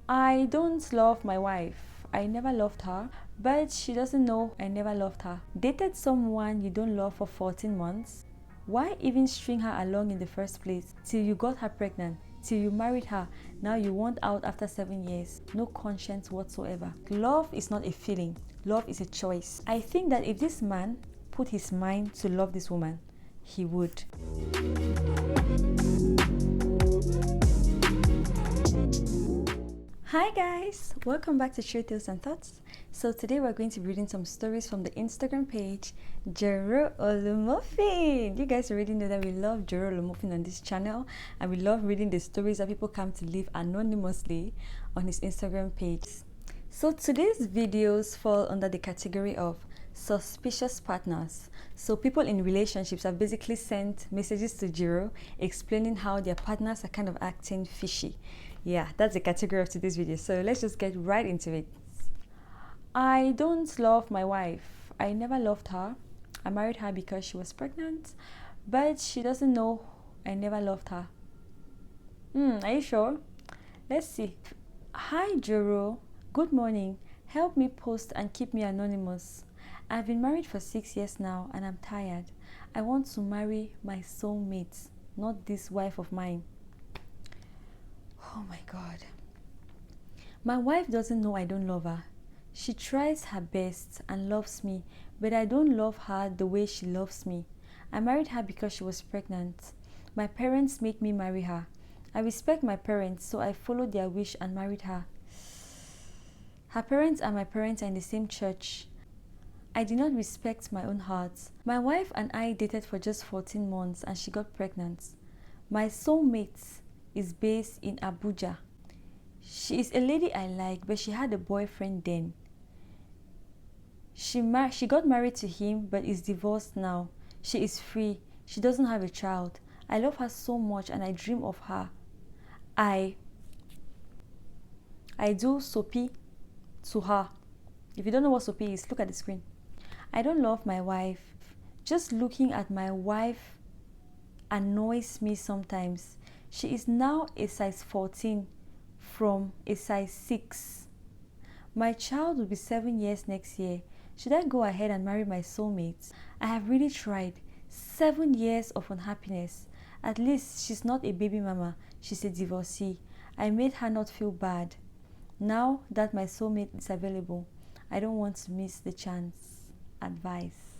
I don't love my wife. I never loved her, but she doesn't know I never loved her. Dated someone you don't love for 14 months? Why even string her along in the first place? Till you got her pregnant, till you married her, now you want out after 7 years. No conscience whatsoever. Love is not a feeling, love is a choice. I think that if this man put his mind to love this woman, he would. Hi guys, welcome back to True Tales and Thoughts. So today we're going to be reading some stories from the Instagram page Joroolumofin. You guys already know that we love joroolumofin on this channel, and we love reading the stories that people come to live anonymously on his Instagram page. So today's videos fall under the category of suspicious partners. So people in relationships have basically sent messages to Joro explaining how their partners are kind of acting fishy. Yeah, that's the category of today's video. So let's just get right into it. I don't love my wife. I never loved her. I married her because she was pregnant, but she doesn't know I never loved her. Are you sure? Let's see. Hi Joro, good morning. Help me post and keep me anonymous. I've been married for 6 years now and I'm tired. I want to marry my soulmate, not this wife of mine. Oh my God. My wife doesn't know I don't love her. She tries her best and loves me, but I don't love her the way she loves me. I married her because she was pregnant. My parents made me marry her. I respect my parents, so I followed their wish and married her. Her parents and my parents are in the same church. I did not respect my own heart. My wife and I dated for just 14 months and she got pregnant. My soulmate is based in Abuja. She is a lady I like, but she had a boyfriend then. She got married to him but is divorced now. She is free. She doesn't have a child. I love her so much and I dream of her. I do soapy to her. If you don't know what soapy is, look at the screen. I don't love my wife. Just looking at my wife annoys me sometimes. She is now a size 14 from a size 6. My child will be 7 years next year. Should I go ahead and marry my soulmate? I have really tried. 7 years of unhappiness. At least she's not a baby mama. She's a divorcee. I made her not feel bad. Now that my soulmate is available, I don't want to miss the chance. Advice.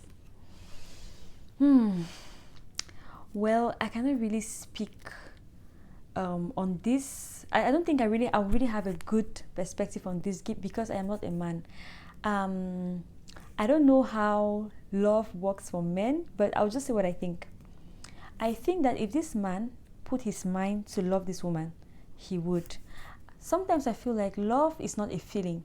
Well, I cannot really speak on this. I don't think I really have a good perspective on this because I am not a man. I don't know how love works for men, but I'll just say what I think. I think that if this man put his mind to love this woman, he would. Sometimes I feel like love is not a feeling.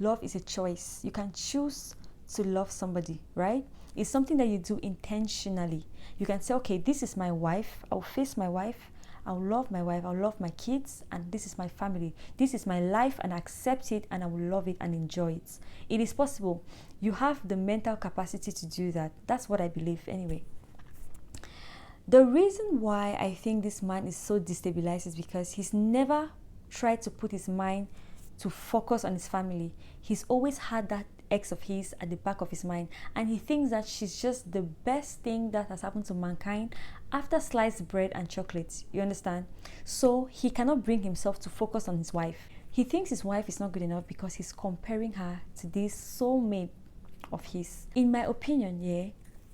Love is a choice. You can choose to love somebody, right? It's something that you do intentionally. You can say, okay, this is my wife. I'll face my wife. I'll love my wife. I'll love my kids. And this is my family. This is my life, and I accept it and I will love it and enjoy it. It is possible. You have the mental capacity to do that. That's what I believe anyway. The reason why I think this man is so destabilized is because he's never tried to put his mind to focus on his family. He's always had that ex of his at the back of his mind, and he thinks that she's just the best thing that has happened to mankind after sliced bread and chocolates. You understand? So he cannot bring himself to focus on his wife. He thinks his wife is not good enough because he's comparing her to this soulmate of his. In my opinion,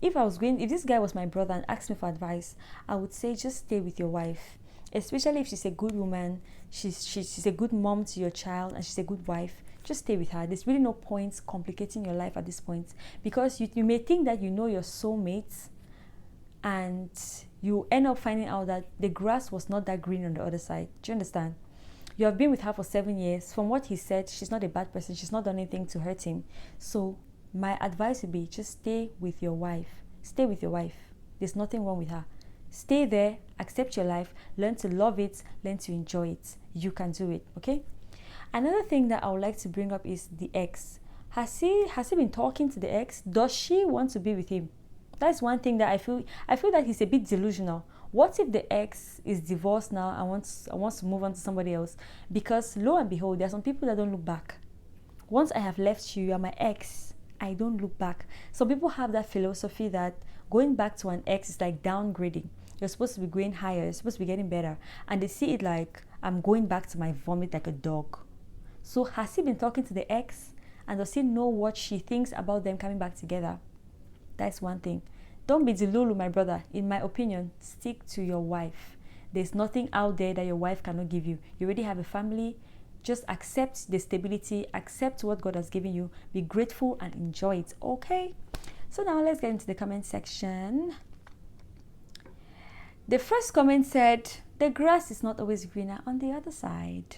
if this guy was my brother and asked me for advice, I would say just stay with your wife. Especially if she's a good woman, she's a good mom to your child, and she's a good wife. Just stay with her. There's really no point complicating your life at this point, because you may think that you know your soulmate, and you end up finding out that the grass was not that green on the other side. Do you understand? You have been with her for 7 years. From what he said, she's not a bad person. She's not done anything to hurt him. So my advice would be just stay with your wife. Stay with your wife. There's nothing wrong with her. Stay there, accept your life, learn to love it, learn to enjoy it. You can do it, okay? Another thing that I would like to bring up is the ex. Has he been talking to the ex? Does she want to be with him? That's one thing that I feel that he's a bit delusional. What if the ex is divorced now and wants to move on to somebody else? Because lo and behold, there are some people that don't look back. Once I have left you, you are my ex. I don't look back. Some people have that philosophy that going back to an ex is like downgrading. You're supposed to be going higher. You're supposed to be getting better. And they see it like, I'm going back to my vomit like a dog. So has he been talking to the ex? And does he know what she thinks about them coming back together? That's one thing. Don't be delulu, my brother. In my opinion, stick to your wife. There's nothing out there that your wife cannot give you. You already have a family. Just accept the stability. Accept what God has given you. Be grateful and enjoy it. Okay? So now let's get into the comment section. The first comment said, the grass is not always greener on the other side.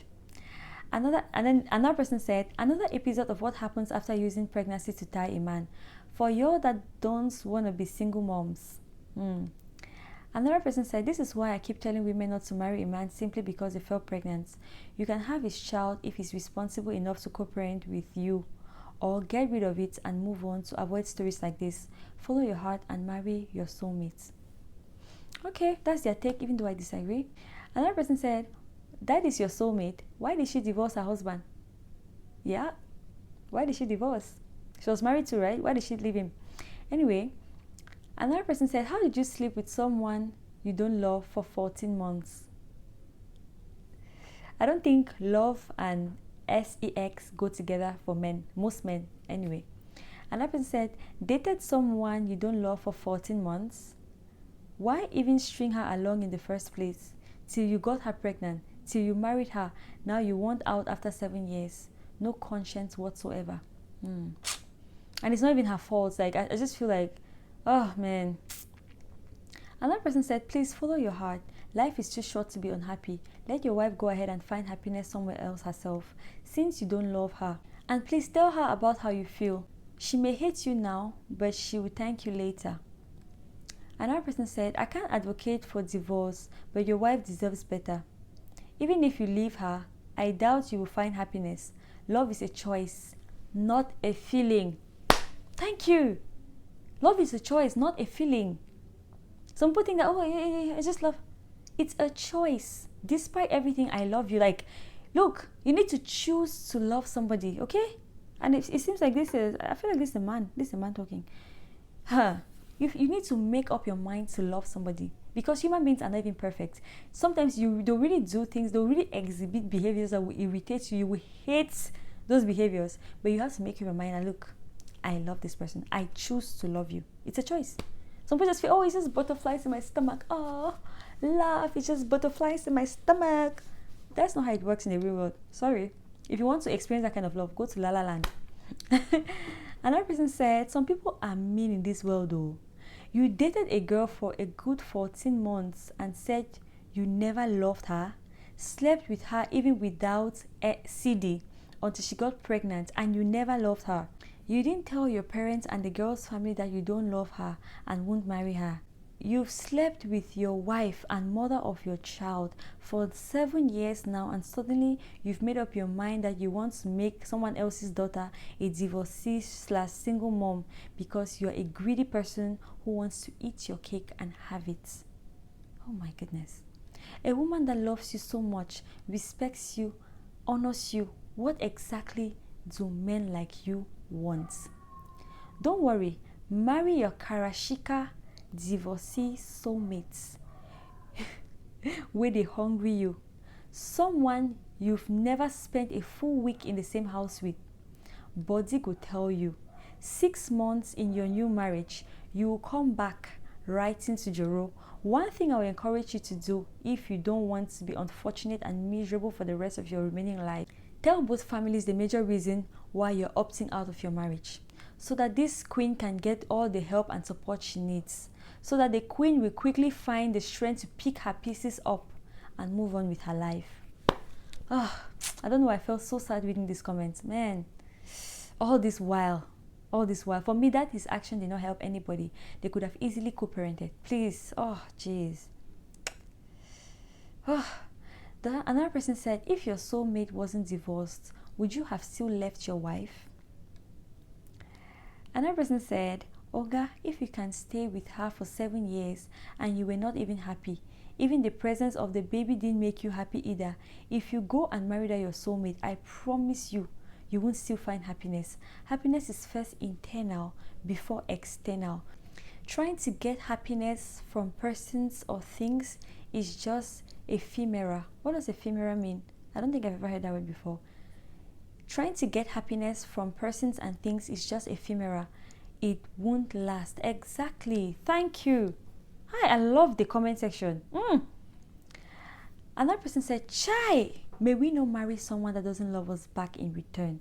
Another person said, another episode of what happens after using pregnancy to tie a man. For you that don't want to be single moms. Another person said, this is why I keep telling women not to marry a man simply because they fell pregnant. You can have his child if he's responsible enough to co-parent with you, or get rid of it and move on to avoid stories like this. Follow your heart and marry your soulmate. Okay, that's their take, even though I disagree. Another person said, that is your soulmate. Why did she divorce her husband? Yeah, why did she divorce? She was married to, right? Why did she leave him? Anyway, another person said, how did you sleep with someone you don't love for 14 months? I don't think love and sex go together for men. Most men, anyway. Another person said, dated someone you don't love for 14 months? Why even string her along in the first place? Till you got her pregnant, till you married her. Now you want out after 7 years. No conscience whatsoever. And it's not even her fault. Like, I just feel like, oh man. Another person said, please follow your heart. Life is too short to be unhappy. Let your wife go ahead and find happiness somewhere else herself, since you don't love her. And please tell her about how you feel. She may hate you now, but she will thank you later. Another person said, I can't advocate for divorce, but your wife deserves better. Even if you leave her, I doubt you will find happiness. Love is a choice, not a feeling. Thank you. Love is a choice, not a feeling. Some people think that, I just love. It's a choice. Despite everything, I love you. Like, look, you need to choose to love somebody, okay? And it seems like I feel like this is a man talking. You need to make up your mind to love somebody, because human beings are not even perfect. Sometimes they'll really do things, they'll really exhibit behaviors that will irritate you. You will hate those behaviors, but you have to make up your mind and look, I love this person. I choose to love you. It's a choice. Some people just feel, it's just butterflies in my stomach. Oh, love, it's just butterflies in my stomach. That's not how it works in the real world. Sorry. If you want to experience that kind of love, go to La La Land. Another person said, some people are mean in this world though. You dated a girl for a good 14 months and said you never loved her, slept with her even without a CD until she got pregnant, and you never loved her. You didn't tell your parents and the girl's family that you don't love her and won't marry her. You've slept with your wife and mother of your child for 7 years now, and suddenly you've made up your mind that you want to make someone else's daughter a divorcee/single mom because you're a greedy person who wants to eat your cake and have it. Oh my goodness. A woman that loves you so much, respects you, honors you, what exactly do men like you want? Don't worry, marry your Karashika divorcee soulmates where they hungry you. Someone you've never spent a full week in the same house with. Body will tell you 6 months in your new marriage, you will come back writing to Joro. One thing I will encourage you to do if you don't want to be unfortunate and miserable for the rest of your remaining life, tell both families the major reason why you're opting out of your marriage, so that this queen can get all the help and support she needs, so that the queen will quickly find the strength to pick her pieces up and move on with her life. I don't know, I felt so sad reading these comments. Man, all this while, for me, that his action did not help anybody. They could have easily co-parented. Please, jeez. Another person said, if your soulmate wasn't divorced, would you have still left your wife? Another person said, Oga, if you can stay with her for 7 years and you were not even happy, even the presence of the baby didn't make you happy either, if you go and marry that your soulmate, I promise you, you won't still find happiness. Happiness is first internal before external. Trying to get happiness from persons or things is just ephemeral. What does ephemeral mean? I don't think I've ever heard that word before. Trying to get happiness from persons and things is just ephemeral. It won't last. Exactly. Thank you. Hi, I love the comment section. Another person said, Chai, may we not marry someone that doesn't love us back in return.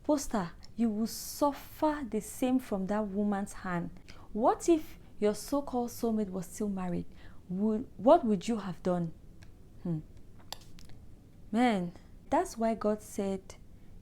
Poster, you will suffer the same from that woman's hand. What if your so-called soulmate was still married? What would you have done? Man, that's why God said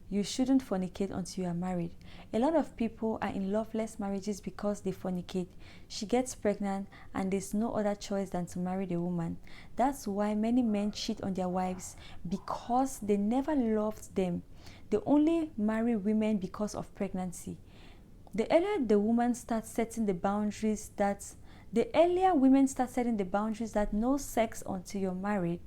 you shouldn't fornicate until you are married. A lot of people are in loveless marriages because they fornicate. She gets pregnant and there's no other choice than to marry the woman. That's why many men cheat on their wives, because they never loved them. They only marry women because of pregnancy. The earlier women start setting the boundaries that no sex until you're married,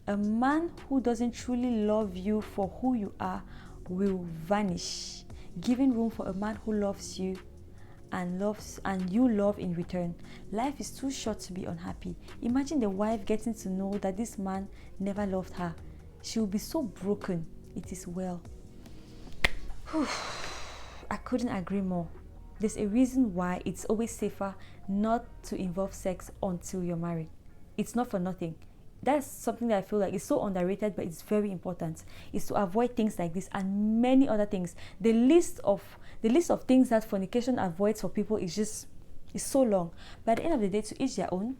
a man who doesn't truly love you for who you are will vanish, giving room for a man who loves you and you love in return. Life is too short to be unhappy. Imagine the wife getting to know that this man never loved her. She will be so broken. It is well. I couldn't agree more. There's a reason why it's always safer not to involve sex until you're married. It's not for nothing. That's something that I feel like is so underrated, but it's very important. Is to avoid things like this and many other things. The list of things that fornication avoids for people is so long. But at the end of the day, to each their own.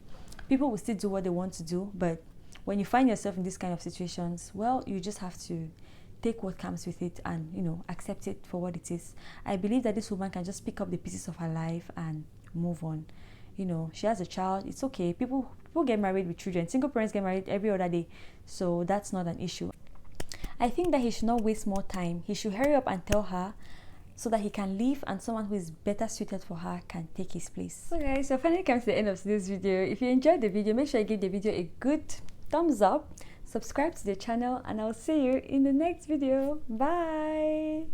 People will still do what they want to do, but when you find yourself in these kind of situations, well, you just have to take what comes with it and, accept it for what it is. I believe that this woman can just pick up the pieces of her life and move on. She has a child. It's okay. People get married with children. Single parents get married every other day. So that's not an issue. I think that he should not waste more time. He should hurry up and tell her so that he can leave and someone who is better suited for her can take his place. So guys, so finally comes to the end of this video. If you enjoyed the video, make sure you give the video a good thumbs up. Subscribe to the channel and I'll see you in the next video. Bye.